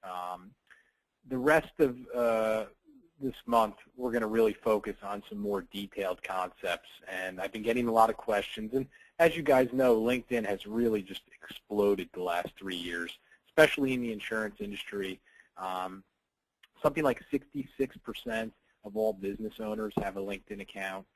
The rest of this month, we're going to really focus on some more detailed concepts, and I've been getting a lot of questions. And as you guys know, LinkedIn has really just exploded the last 3 years, especially in the insurance industry. Something like 66% of all business owners have a LinkedIn account.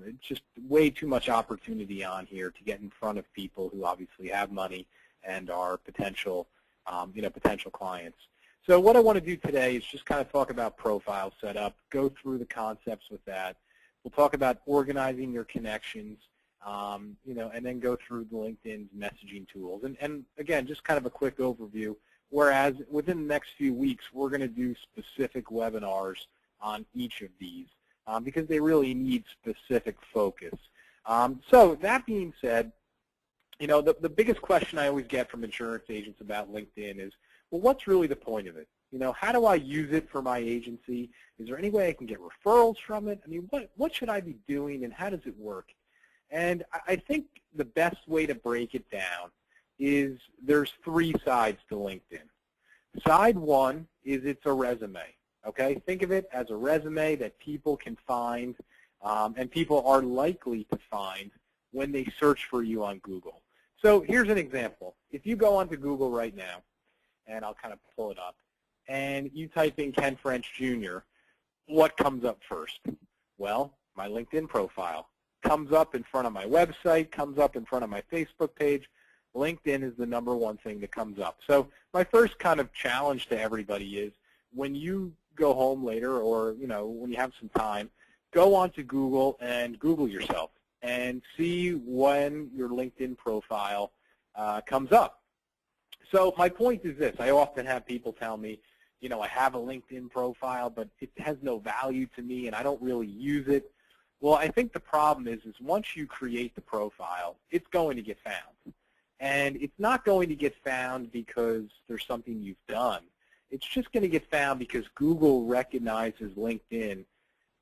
It's just way too much opportunity on here to get in front of people who obviously have money and are potential, potential clients. So what I want to do today is just kind of talk about profile setup, go through the concepts with that. We'll talk about organizing your connections, and then go through the LinkedIn's messaging tools. And again, just kind of a quick overview, whereas within the next few weeks, we're going to do specific webinars on each of these because they really need specific focus. So that being said, the biggest question I always get from insurance agents about LinkedIn is, well, what's really the point of it? How do I use it for my agency? Is there any way I can get referrals from it? I mean, what should I be doing, and how does it work? And I think the best way to break it down is there's 3 sides to LinkedIn. Side 1 is it's a resume. Okay, think of it as a resume that people can find, and people are likely to find when they search for you on Google. So here's an example. If you go onto Google right now, and I'll kind of pull it up, and you type in Ken French Jr., what comes up first? Well, my LinkedIn profile comes up in front of my website, comes up in front of my Facebook page. LinkedIn is the #1 thing that comes up. So my first kind of challenge to everybody is when you go home later, or when you have some time, go onto Google and Google yourself and see when your LinkedIn profile comes up. So my point is this. I often have people tell me, I have a LinkedIn profile, but it has no value to me, and I don't really use it. Well, I think the problem is once you create the profile, it's going to get found. And it's not going to get found because there's something you've done. It's just going to get found because Google recognizes LinkedIn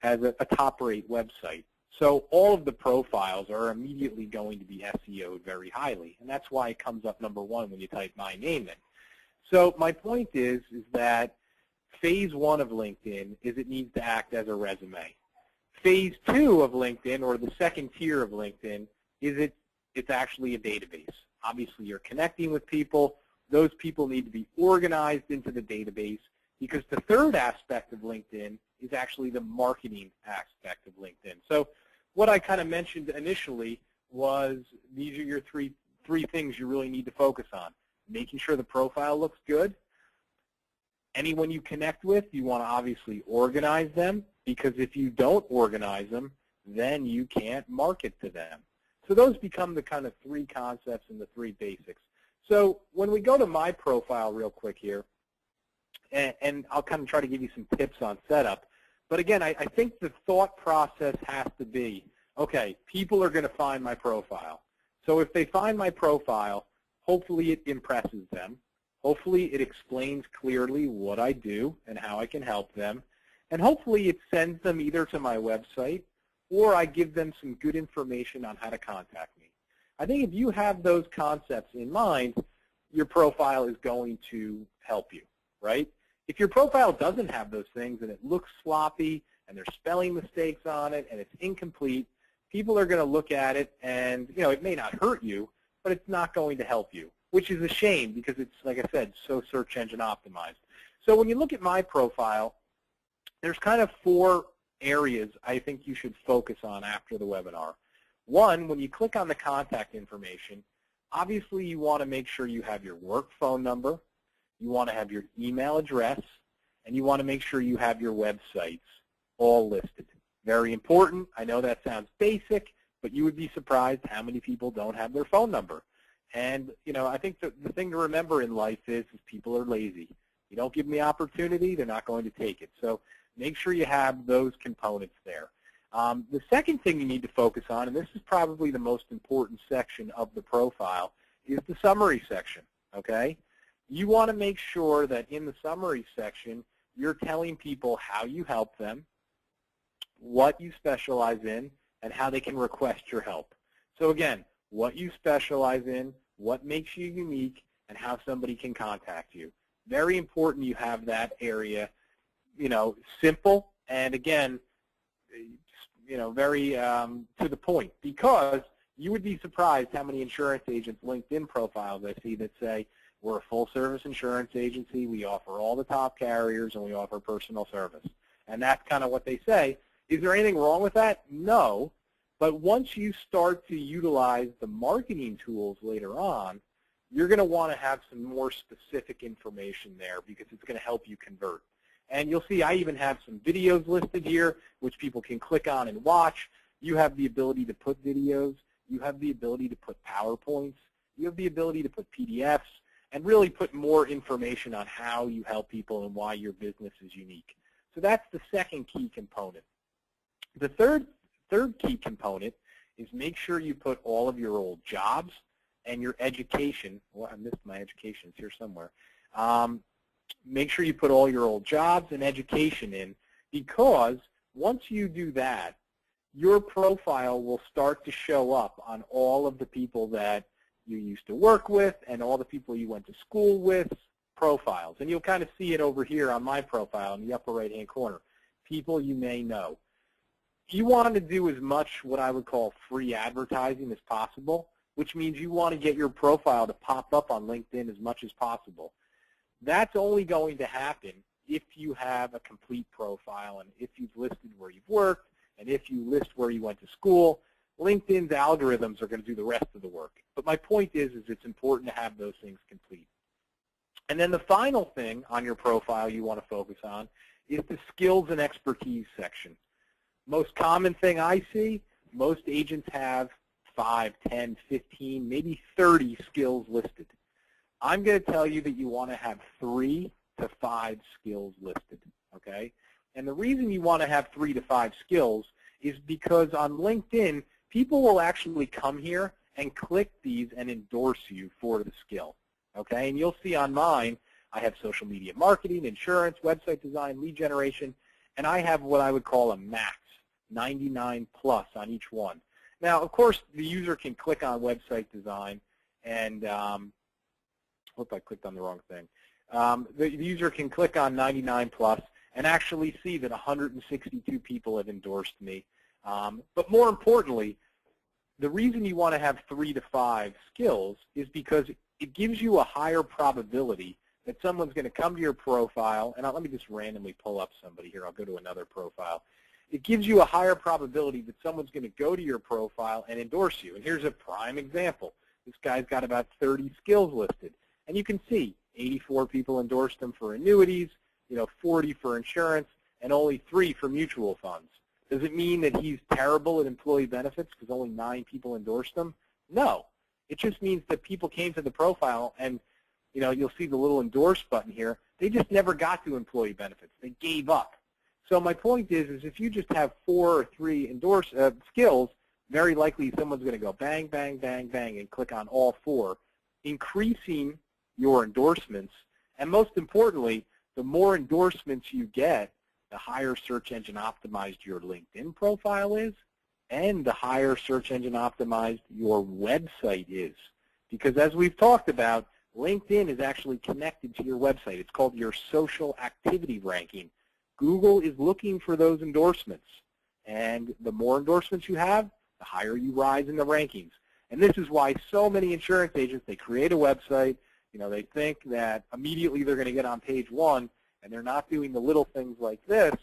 as a top-rate website. So all of the profiles are immediately going to be SEO'd very highly, and that's why it comes up #1 when you type my name in. So my point is that phase 1 of LinkedIn is it needs to act as a resume. Phase 2 of LinkedIn, or the second tier of LinkedIn, is it's actually a database. Obviously, you're connecting with people. Those people need to be organized into the database, because the third aspect of LinkedIn is actually the marketing aspect of LinkedIn. So what I kind of mentioned initially was these are your three things you really need to focus on. Making sure the profile looks good. Anyone you connect with, you want to obviously organize them, because if you don't organize them, then you can't market to them. So those become the kind of 3 concepts and the 3 basics. So when we go to my profile real quick here, and I'll kind of try to give you some tips on setup, but again, I think the thought process has to be, okay, people are going to find my profile. So if they find my profile, hopefully it impresses them. Hopefully it explains clearly what I do and how I can help them. And hopefully it sends them either to my website, or I give them some good information on how to contact me. I think if you have those concepts in mind, your profile is going to help you, right? If your profile doesn't have those things and it looks sloppy and there's spelling mistakes on it and it's incomplete, people are going to look at it and, it may not hurt you, but it's not going to help you, which is a shame because it's, like I said, so search engine optimized. So when you look at my profile, there's kind of 4 areas I think you should focus on after the webinar. 1, when you click on the contact information, obviously you want to make sure you have your work phone number, you want to have your email address, and you want to make sure you have your websites all listed. Very important. I know that sounds basic, but you would be surprised how many people don't have their phone number. And, I think the thing to remember in life is people are lazy. You don't give them the opportunity, they're not going to take it. So make sure you have those components there. The second thing you need to focus on, and this is probably the most important section of the profile, is the summary section, okay? You want to make sure that in the summary section, you're telling people how you help them, what you specialize in, and how they can request your help. So again, what you specialize in, what makes you unique, and how somebody can contact you. Very important you have that area, simple, and again, very to the point, because you would be surprised how many insurance agents' LinkedIn profiles I see that say, we're a full-service insurance agency, we offer all the top carriers, and we offer personal service. And that's kind of what they say. Is there anything wrong with that? No. But once you start to utilize the marketing tools later on, you're going to want to have some more specific information there because it's going to help you convert. And you'll see I even have some videos listed here, which people can click on and watch. You have the ability to put videos. You have the ability to put PowerPoints. You have the ability to put PDFs and really put more information on how you help people and why your business is unique. So that's the second key component. The third key component is make sure you put all of your old jobs and your education. Well, I missed my education. It's here somewhere. Make sure you put all your old jobs and education in, because once you do that, your profile will start to show up on all of the people that you used to work with and all the people you went to school with profiles. And you'll kind of see it over here on my profile in the upper right-hand corner, people you may know. You want to do as much what I would call free advertising as possible, which means you want to get your profile to pop up on LinkedIn as much as possible. That's only going to happen if you have a complete profile and if you've listed where you've worked and if you list where you went to school. LinkedIn's algorithms are going to do the rest of the work. But my point is it's important to have those things complete. And then the final thing on your profile you want to focus on is the skills and expertise section. Most common thing I see, most agents have 5, 10, 15, maybe 30 skills listed. I'm going to tell you that you want to have 3 to 5 skills listed, okay? And the reason you want to have 3 to 5 skills is because on LinkedIn, people will actually come here and click these and endorse you for the skill, okay? And you'll see on mine, I have social media marketing, insurance, website design, lead generation, and I have what I would call a max, 99 plus on each one. Now, of course, the user can click on website design and, whoop, I clicked on the wrong thing. The user can click on 99 plus and actually see that 162 people have endorsed me. But more importantly, the reason you want to have 3 to 5 skills is because it gives you a higher probability that someone's going to come to your profile, and let me just randomly pull up somebody here. I'll go to another profile. It gives you a higher probability that someone's going to go to your profile and endorse you. And here's a prime example. This guy's got about 30 skills listed. And you can see 84 people endorsed him for annuities, 40 for insurance, and only 3 for mutual funds. Does it mean that he's terrible at employee benefits because only 9 people endorsed him? No. It just means that people came to the profile and, you'll see the little endorse button here. They just never got to employee benefits. They gave up. So my point is if you just have 4 or 3 skills, very likely someone's going to go bang, bang, bang, bang, and click on all 4, increasing your endorsements. And most importantly, the more endorsements you get, the higher search engine optimized your LinkedIn profile is, and the higher search engine optimized your website is. Because as we've talked about, LinkedIn is actually connected to your website. It's called your social activity ranking. Google is looking for those endorsements. And the more endorsements you have, the higher you rise in the rankings. And this is why so many insurance agents, they create a website, they think that immediately they're going to get on page 1, and they're not doing the little things like this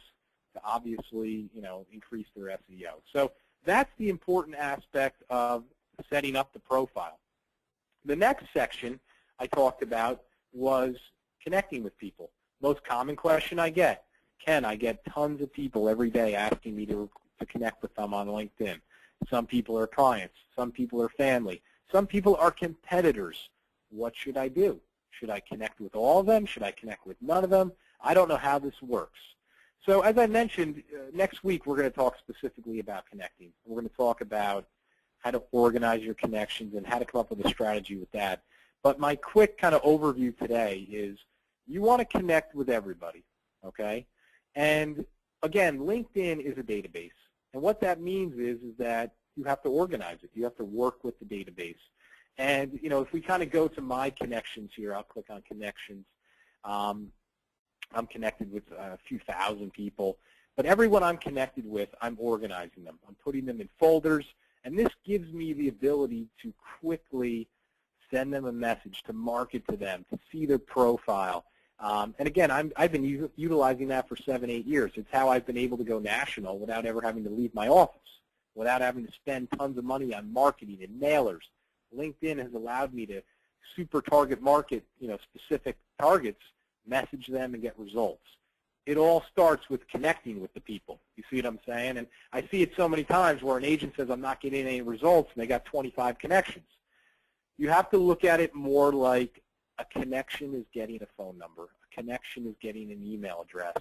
to obviously, increase their SEO. So that's the important aspect of setting up the profile. The next section I talked about was connecting with people. Most common question I get, Ken, I get tons of people every day asking me to connect with them on LinkedIn. Some people are clients. Some people are family. Some people are competitors. What should I do? Should I connect with all of them? Should I connect with none of them? I don't know how this works. So as I mentioned, next week we're going to talk specifically about connecting. We're going to talk about how to organize your connections and how to come up with a strategy with that. But my quick kind of overview today is you want to connect with everybody, okay? And again, LinkedIn is a database. And what that means is that you have to organize it. You have to work with the database. And, if we kind of go to my connections here, I'll click on connections. I'm connected with a few thousand people. But everyone I'm connected with, I'm organizing them. I'm putting them in folders. And this gives me the ability to quickly send them a message, to market to them, to see their profile. And again, I've been utilizing that for 7, 8 years. It's how I've been able to go national without ever having to leave my office, without having to spend tons of money on marketing and mailers. LinkedIn has allowed me to super target market, specific targets, message them, and get results. It all starts with connecting with the people. You see what I'm saying? And I see it so many times where an agent says, I'm not getting any results, and they got 25 connections. You have to look at it more like a connection is getting a phone number. A connection is getting an email address.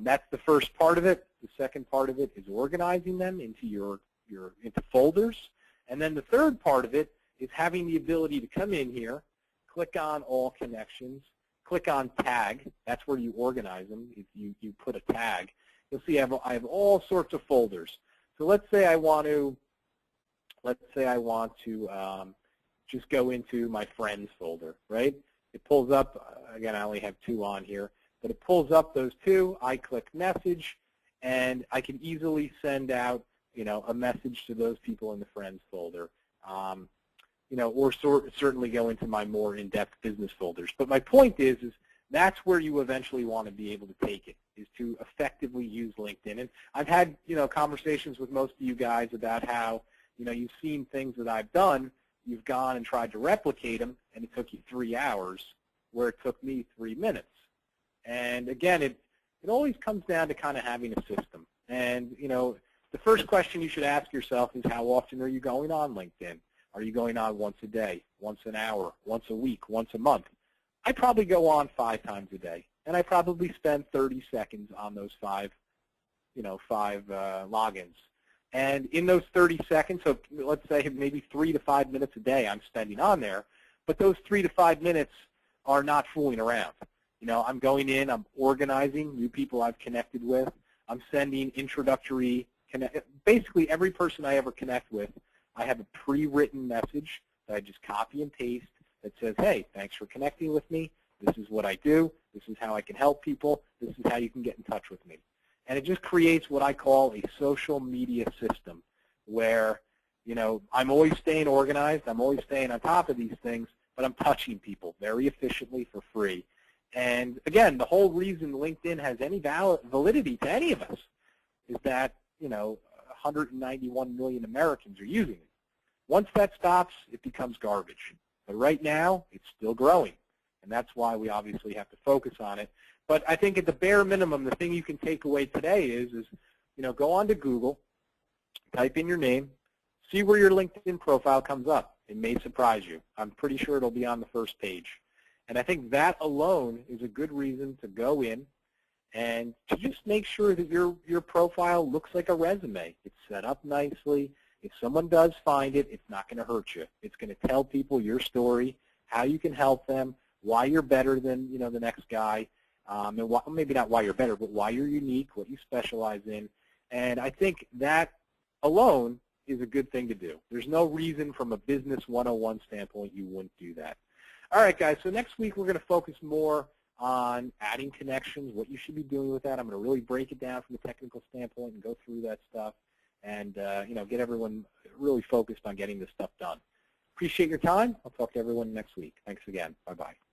That's the first part of it. The second part of it is organizing them into into folders. And then the third part of it is having the ability to come in here, click on all connections, click on tag. That's where you organize them. If you put a tag, you'll see I have all sorts of folders. So let's say I want to just go into my friends folder, right? It pulls up, again, I only have 2 on here, but it pulls up those 2. I click message, and I can easily send out, a message to those people in the friends folder. Or certainly go into my more in-depth business folders. But my point is that's where you eventually want to be able to take it, is to effectively use LinkedIn. And I've had, conversations with most of you guys about how, you've seen things that I've done. You've gone and tried to replicate them, and it took you 3 hours, where it took me 3 minutes. And again, it always comes down to kind of having a system. And, the first question you should ask yourself is, how often are you going on LinkedIn? Are you going on once a day, once an hour, once a week, once a month? I probably go on 5 times a day, and I probably spend 30 seconds on those 5 logins. And in those 30 seconds, so let's say maybe 3 to 5 minutes a day I'm spending on there, but those 3 to 5 minutes are not fooling around. I'm going in, I'm organizing new people I've connected with, I'm sending introductory, basically every person I ever connect with, I have a pre-written message that I just copy and paste that says, hey, thanks for connecting with me. This is what I do. This is how I can help people. This is how you can get in touch with me. And it just creates what I call a social media system where, I'm always staying organized. I'm always staying on top of these things, but I'm touching people very efficiently for free. And again, the whole reason LinkedIn has any validity to any of us is that, 191 million Americans are using it. Once that stops, it becomes garbage. But right now, it's still growing. And that's why we obviously have to focus on it. But I think at the bare minimum, the thing you can take away today is go on to Google, type in your name, see where your LinkedIn profile comes up. It may surprise you. I'm pretty sure it'll be on the first page. And I think that alone is a good reason to go in and to just make sure that your profile looks like a resume. It's set up nicely. If someone does find it, it's not going to hurt you. It's going to tell people your story, how you can help them, why you're better than the next guy, and maybe not why you're better, but why you're unique, what you specialize in. And I think that alone is a good thing to do. There's no reason from a business 101 standpoint you wouldn't do that. All right, guys, so next week we're going to focus more on adding connections, what you should be doing with that. I'm going to really break it down from a technical standpoint and go through that stuff and get everyone really focused on getting this stuff done. Appreciate your time. I'll talk to everyone next week. Thanks again. Bye-bye.